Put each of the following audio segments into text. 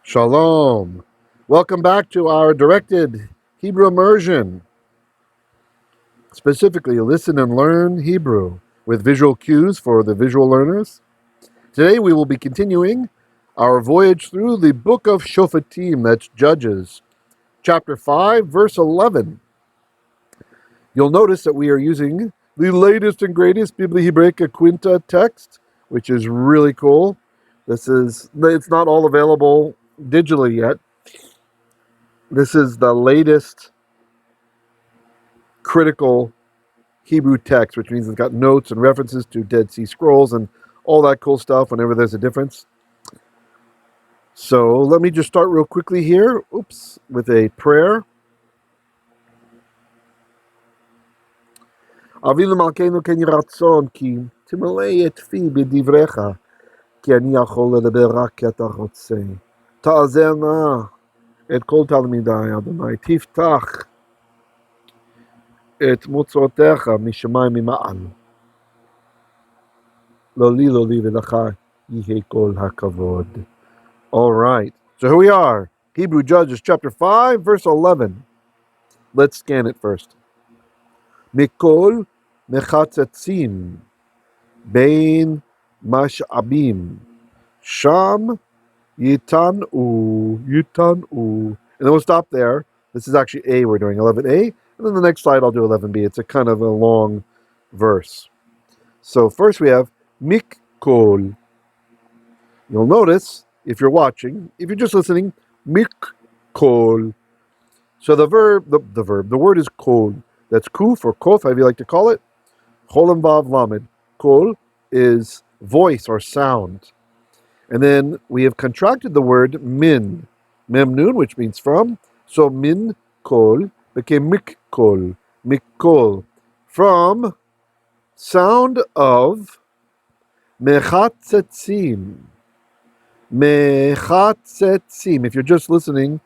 Shalom. Welcome back to our directed Hebrew immersion. Specifically, listen and learn Hebrew with visual cues for the visual learners. Today we will be continuing our voyage through the book of Shoftim, that's Judges, chapter 5, verse 11. You'll notice that we are using the latest and greatest Biblia Hebraica Quinta text, which is really cool. It's not all available digitally yet. This is the latest critical Hebrew text, which means it's got notes and references to Dead Sea Scrolls and all that cool stuff whenever there's a difference. So let me just start real quickly here, with a prayer. Avinu Malkeinu ken yhi ratzon ki תמלא את פי בדבריך, כי אני יכול לדבר רק כי אתה רוצה. תעזר נא את כל תלמידיי, אדוני, תפתח את מוצאותיך משמיים ממעל. לא לי ולך יהי כל הכבוד. All right, so here we are, Hebrew Judges chapter 5, verse 11. Let's scan it first. מכל מחצצים בין משאבים שם יתנו. And then we'll stop there. This is actually A we're doing, 11a. And then the next slide I'll do 11b. It's a kind of a long verse. So first we have mikol. You'll notice, if you're watching, if you're just listening, mikol. So the word is kol. That's ku for kof, however you like to call it. Cholam vav lamed. Kol is voice or sound. And then we have contracted the word min, mem nun, which means from. So min kol became mikkol, mikkol, from sound of mechatzetzim. Mechatzetzim. If you're just listening,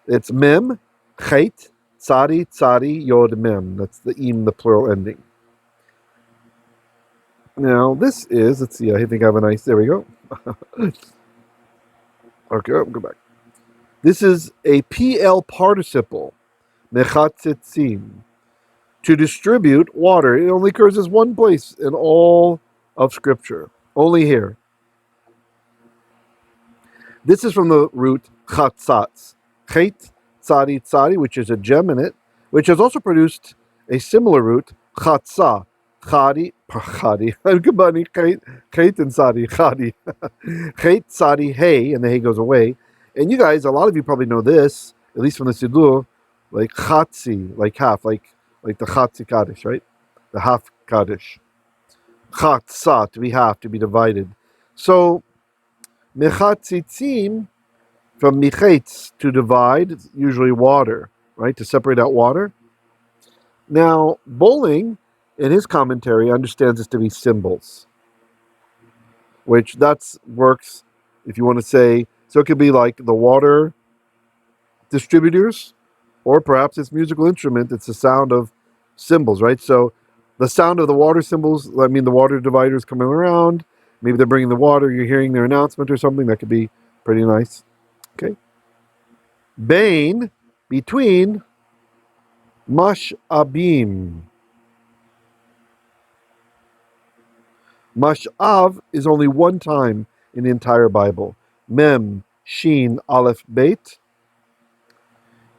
it's mem, chet, tzadi, tzadi, yod, mem. That's the im, the plural ending. Now, this is, let's see, I think I have a nice, there we go. Okay, go back. This is a PL participle, mechatzetzim, to distribute water. It only occurs as one place in all of Scripture, only here. This is from the root chatzatz, chet, tzadi, tzadi, which is a geminate, which has also produced a similar root, chatzah, chadi, chet and tzadi, chadi, chet, tzadi, hey, and the hey goes away. And you guys, a lot of you probably know this, at least from the Siddur, like chatzi, like half, like the chatzi kaddish, right? The half kaddish. Chatzah, to be half, to be divided. So, mechatzitzim, from michetz, to divide, usually water, right? To separate out water. Now, Bowling, in his commentary, understands this to be symbols, which works, if you want to say, so it could be like the water distributors, or perhaps it's musical instrument, it's the sound of cymbals, right? So the sound of the water cymbals, I mean the water dividers coming around, maybe they're bringing the water, you're hearing their announcement or something, that could be pretty nice. Okay. Bain, between, mash'abim. Mash'av is only one time in the entire Bible. Mem, Shin, Aleph, Beit.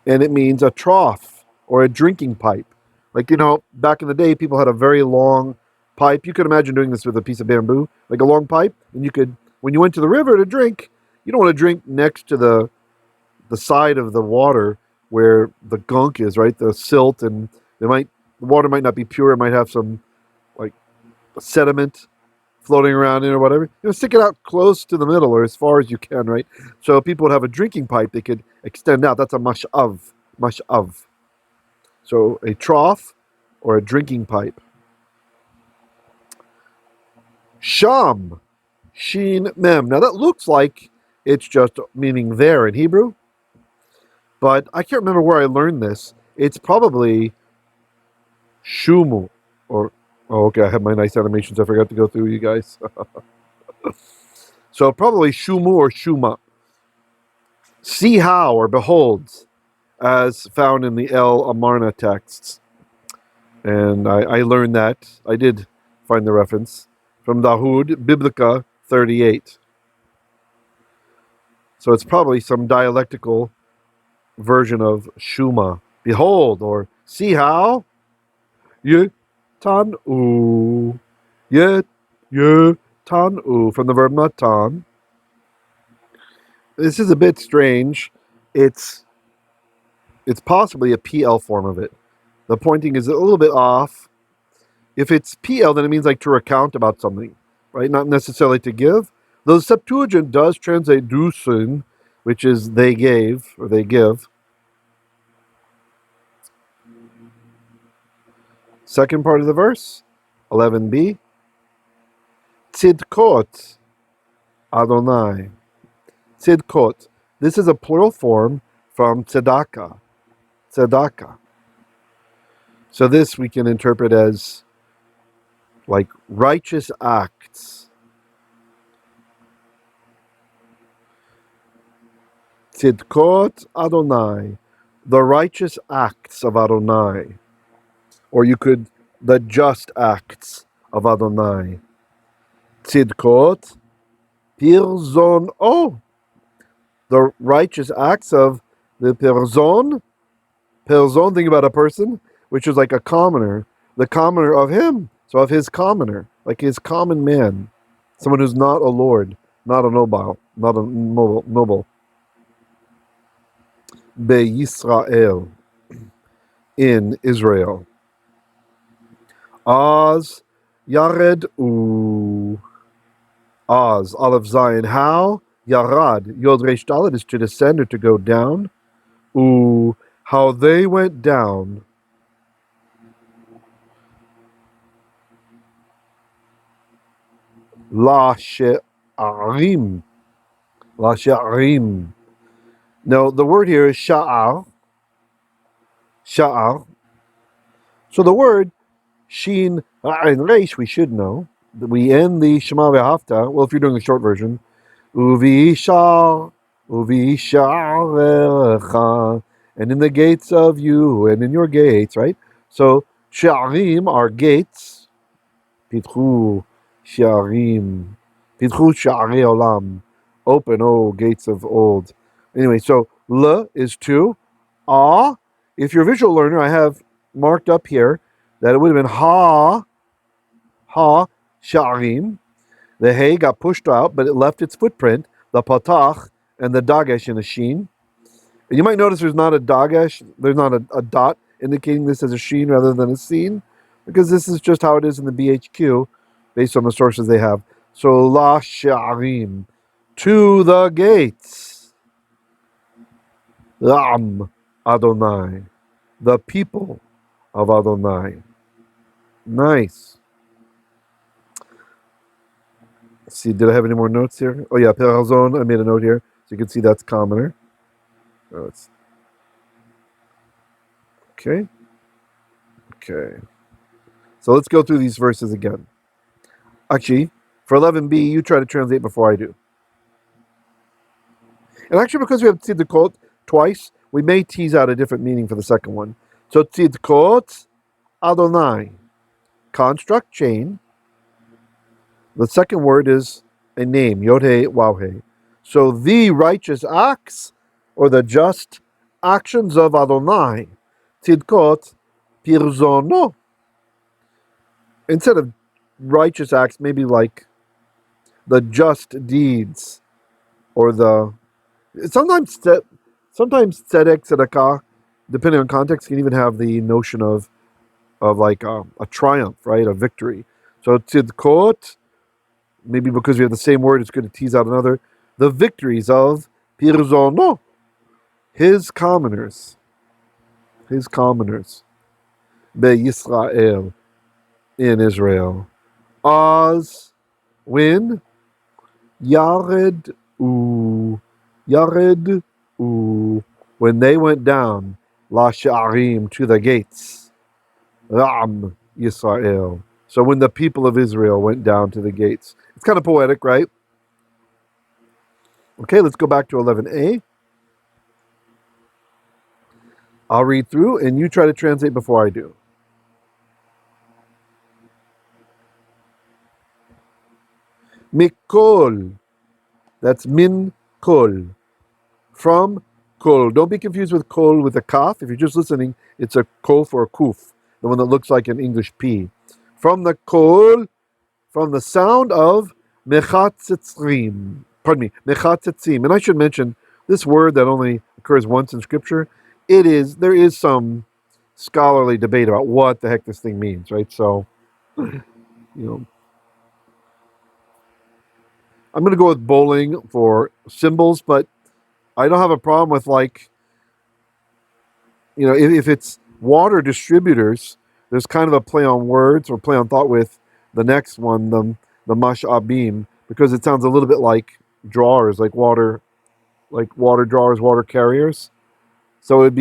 And it means a trough or a drinking pipe. Like, back in the day, people had a very long pipe. You could imagine doing this with a piece of bamboo, like a long pipe. And you could, when you went to the river to drink, you don't want to drink next to the side of the water where the gunk is, right? The silt, and the water might not be pure. It might have some like sediment floating around in or whatever. Stick it out close to the middle or as far as you can, right? So people would have a drinking pipe they could extend out. That's a mash'av. So a trough or a drinking pipe. Sham, shin, mem. Now that looks like it's just meaning there in Hebrew, but I can't remember where I learned this. It's probably shumu, or, oh, okay, I have my nice animations. I forgot to go through you guys. So probably shumu or shuma. See how, or behold, as found in the El Amarna texts. And I learned that. I did find the reference from Dahud, Biblica 38. So it's probably some dialectical version of Shuma. Behold, or see how. Ye tan u. Ye tan u. From the verb natan. This is a bit strange. It's possibly a PL form of it. The pointing is a little bit off. If it's PL, then it means like to recount about something, right? Not necessarily to give. The Septuagint does translate dusun, which is they gave or they give. Second part of the verse, 11b. Tzidkot Adonai. Tzidkot. This is a plural form from tzedakah. Tzedakah. So this we can interpret as like righteous acts. Tzidkot Adonai. The righteous acts of Adonai. Or you could, the just acts of Adonai. Tzidkot Pirzon. Oh, the righteous acts of the Pirzon. Pirzon, think about a person, which is like a commoner. The commoner of him. So of his commoner, like his common man. Someone who's not a lord, not a noble, not a noble. Be Yisrael. In Israel. Az Yared U. Az, Aleph Zion. How? Yarad. Yod Resh Dalet is to descend or to go down. U. How they went down. La She'arim. La She'arim. Now, the word here is Sha'ar. Sha'ar. So the word Shin and Reish, we should know. We end the Shema V'Ahavta. Well, if you're doing the short version, Uvishar, Uvisharecha, and in the gates of you, and in your gates, right? So Sha'arim are gates. Pitchu Sha'arim, Pitchu Sha'arei Olam, open, oh gates of old. Anyway, so Le is two. Ah, if you're a visual learner, I have marked up here that it would have been Ha Sha'arim. The Hey got pushed out, but it left its footprint, the Patach and the Dagesh in a Sheen. And you might notice there's not a Dagesh, there's not a dot indicating this as a Sheen rather than a Seen, because this is just how it is in the BHQ, based on the sources they have. So La Sha'arim, to the gates. Lam Adonai, the people of Adonai. Nice. Let's see, did I have any more notes here? Oh yeah, Perazon, I made a note here. So you can see that's commoner. Okay. So let's go through these verses again. Actually, for 11b, you try to translate before I do. And actually, because we have tzidkot twice, we may tease out a different meaning for the second one. So tzidkot Adonai. Construct, chain. The second word is a name, Yod-He, Waw-He. So the righteous acts, or the just actions of Adonai. Tzidkot Pirzono. Instead of righteous acts, maybe like the just deeds, or the sometimes tzedek, tzedakah, depending on context, can even have the notion of like a triumph, right, a victory. So tzidkot, maybe because we have the same word, it's good to tease out another. The victories of Pirzono, his commoners, Be Yisrael, in Israel. Az, when, Yared U, when they went down, La Sha'arim, to the gates, Ram Yisrael. So when the people of Israel went down to the gates. It's kind of poetic, right? Okay, let's go back to 11a. I'll read through and you try to translate before I do. Mikol. That's min kol. From kol. Don't be confused with kol with a kaf. If you're just listening, it's a kof or a kuf, the one that looks like an English P. From the kol, from the sound of mechatzitzim. Pardon me, mechatzitzim. And I should mention this word that only occurs once in Scripture. There is some scholarly debate about what the heck this thing means, right? So, I'm going to go with bowling for symbols, but I don't have a problem with if it's water distributors, there's kind of a play on words or play on thought with the next one, the mash'abim, because it sounds a little bit like drawers, like water drawers, water carriers. So it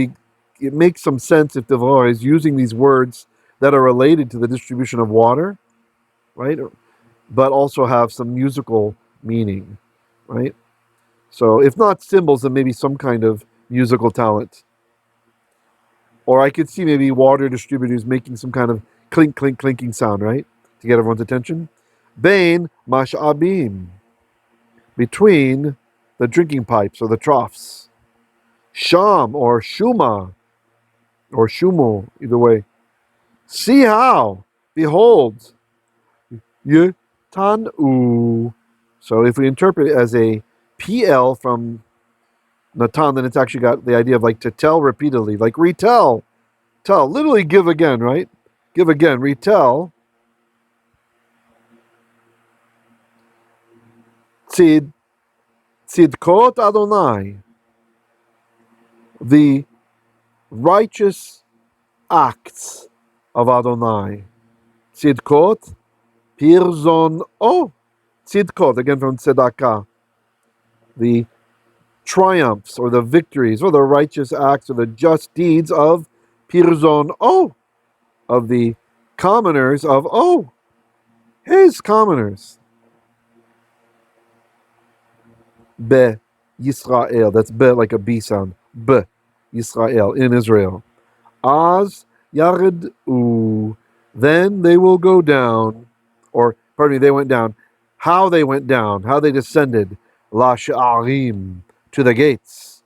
makes some sense if the Torah is using these words that are related to the distribution of water, right? But also have some musical meaning, right? So if not symbols, then maybe some kind of musical talent. Or I could see maybe water distributors making some kind of clink, clink, clinking sound, right? To get everyone's attention. Bain mash'abim. Between the drinking pipes or the troughs. Sham or shuma or shumo, either way. See how, behold, yetanu. So if we interpret it as a PL from Natan, then it's actually got the idea of like to tell repeatedly, like retell, tell, literally give again, right? Give again, retell. Tzidkot Adonai, the righteous acts of Adonai. Tzidkot, pirzon, tzidkot, again from tzedakah, the triumphs or the victories or the righteous acts or the just deeds of pirzon, of the commoners of, his commoners. Be Yisrael, that's be like a B sound. Be Yisrael, in Israel. Az yaredu, then they will go down, or pardon me, they went down. How they went down, how they descended. La sha'arim, to the gates.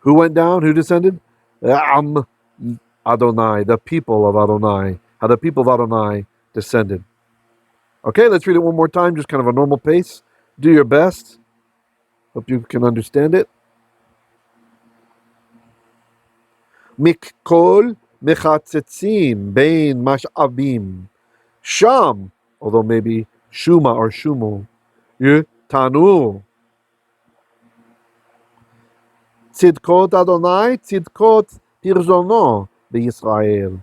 Who went down? Who descended? Am Adonai, the people of Adonai. How the people of Adonai descended. Okay, let's read it one more time, just kind of a normal pace. Do your best. Hope you can understand it. Mikol mechatzitzim bein mash'abim. Sham, although maybe shuma or shumo. Yetanu. Tzidkot Adonai, tzidkot pirzono beYisrael.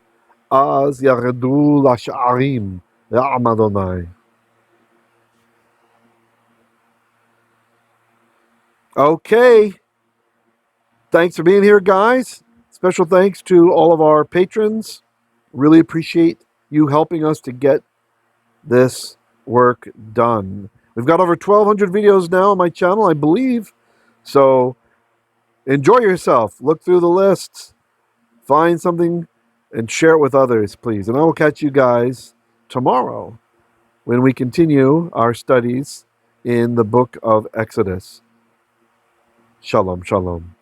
Az yaredu lash'arim le'am Adonai. Okay. Thanks for being here, guys. Special thanks to all of our patrons. Really appreciate you helping us to get this work done. We've got over 1,200 videos now on my channel, I believe. So enjoy yourself. Look through the lists. Find something and share it with others, please. And I will catch you guys tomorrow when we continue our studies in the book of Exodus. Shalom, shalom.